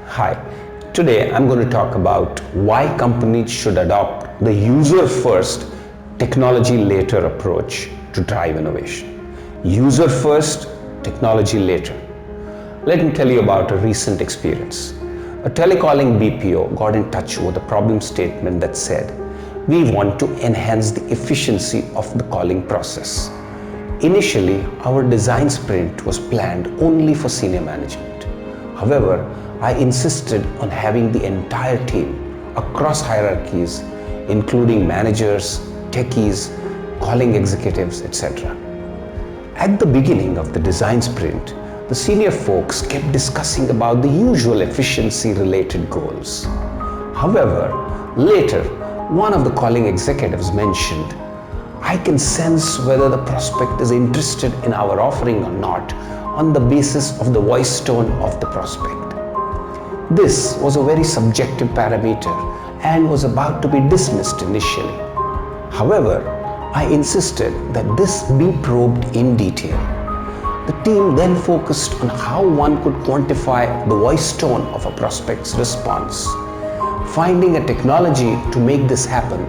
Hi, today I'm going to talk about why companies should adopt the user-first, technology-later approach to drive innovation. User-first, technology later. Let me tell you about a recent experience. A telecalling BPO got in touch with a problem statement that said, "We want to enhance the efficiency of the calling process." Initially, our design sprint was planned only for senior management. However, I insisted on having the entire team across hierarchies, including managers, techies, calling executives, etc. At the beginning of the design sprint, the senior folks kept discussing about the usual efficiency-related goals. However, later, one of the calling executives mentioned, "I can sense whether the prospect is interested in our offering or not on the basis of the voice tone of the prospect." This was a very subjective parameter and was about to be dismissed initially. However, I insisted that this be probed in detail. The team then focused on how one could quantify the voice tone of a prospect's response. Finding a technology to make this happen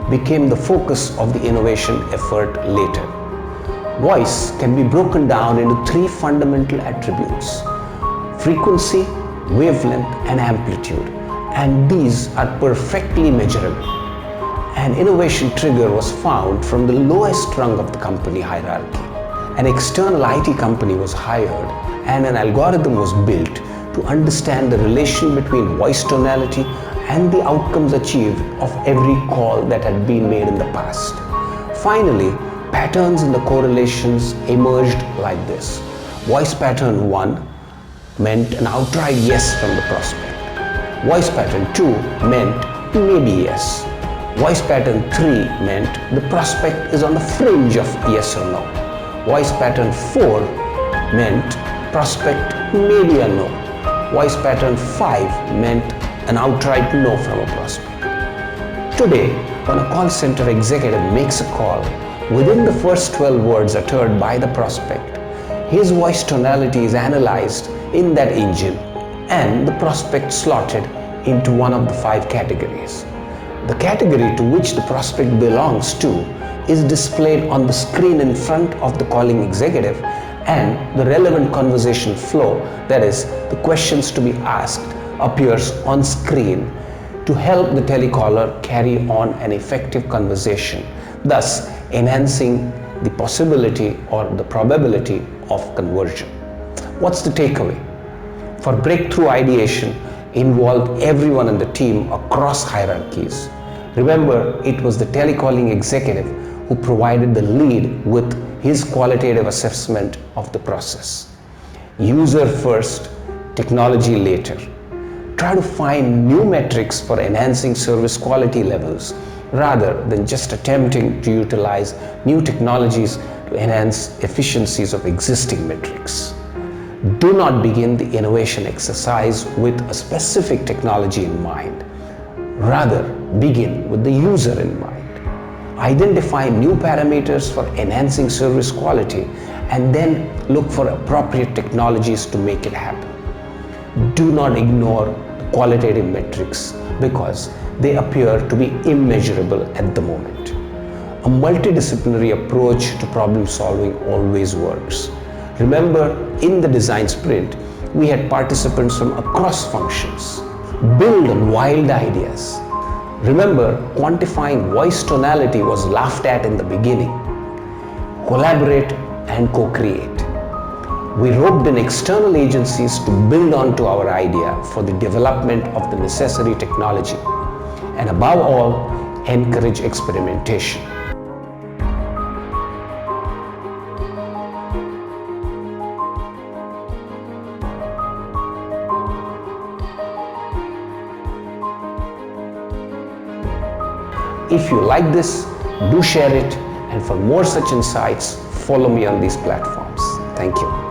became the focus of the innovation effort later. Voice can be broken down into three fundamental attributes: frequency, wavelength, and amplitude, and these are perfectly measurable. An innovation trigger was found from the lowest rung of the company hierarchy. An external IT company was hired and an algorithm was built to understand the relation between voice tonality and the outcomes achieved of every call that had been made in the past. Finally, patterns in the correlations emerged like this. Voice pattern 1 meant an outright yes from the prospect. Voice pattern 2 meant maybe yes. Voice pattern 3 meant the prospect is on the fringe of yes or no. Voice pattern 4 meant prospect maybe a no. Voice pattern 5 meant an outright no from a prospect. Today, when a call center executive makes a call, within the first 12 words uttered by the prospect, his voice tonality is analyzed in that engine and the prospect slotted into one of the 5 categories. The category to which the prospect belongs to is displayed on the screen in front of the calling executive, and the relevant conversation flow, that is, the questions to be asked, appears on screen to help the telecaller carry on an effective conversation, thus enhancing the possibility or the probability of conversion. What's the takeaway? For breakthrough ideation, involved everyone in the team across hierarchies. Remember, it was the telecalling executive who provided the lead with his qualitative assessment of the process. User first, technology later. Try to find new metrics for enhancing service quality levels rather than just attempting to utilize new technologies to enhance efficiencies of existing metrics. Do not begin the innovation exercise with a specific technology in mind. Rather, begin with the user in mind. Identify new parameters for enhancing service quality and then look for appropriate technologies to make it happen. Do not ignore the qualitative metrics because they appear to be immeasurable at the moment. A multidisciplinary approach to problem solving always works. Remember, in the design sprint, we had participants from across functions. Build on wild ideas. Remember, quantifying voice tonality was laughed at in the beginning. Collaborate and co-create. We roped in external agencies to build onto our idea for the development of the necessary technology. And above all, encourage experimentation. If you like this, do share it, and for more such insights, follow me on these platforms. Thank you.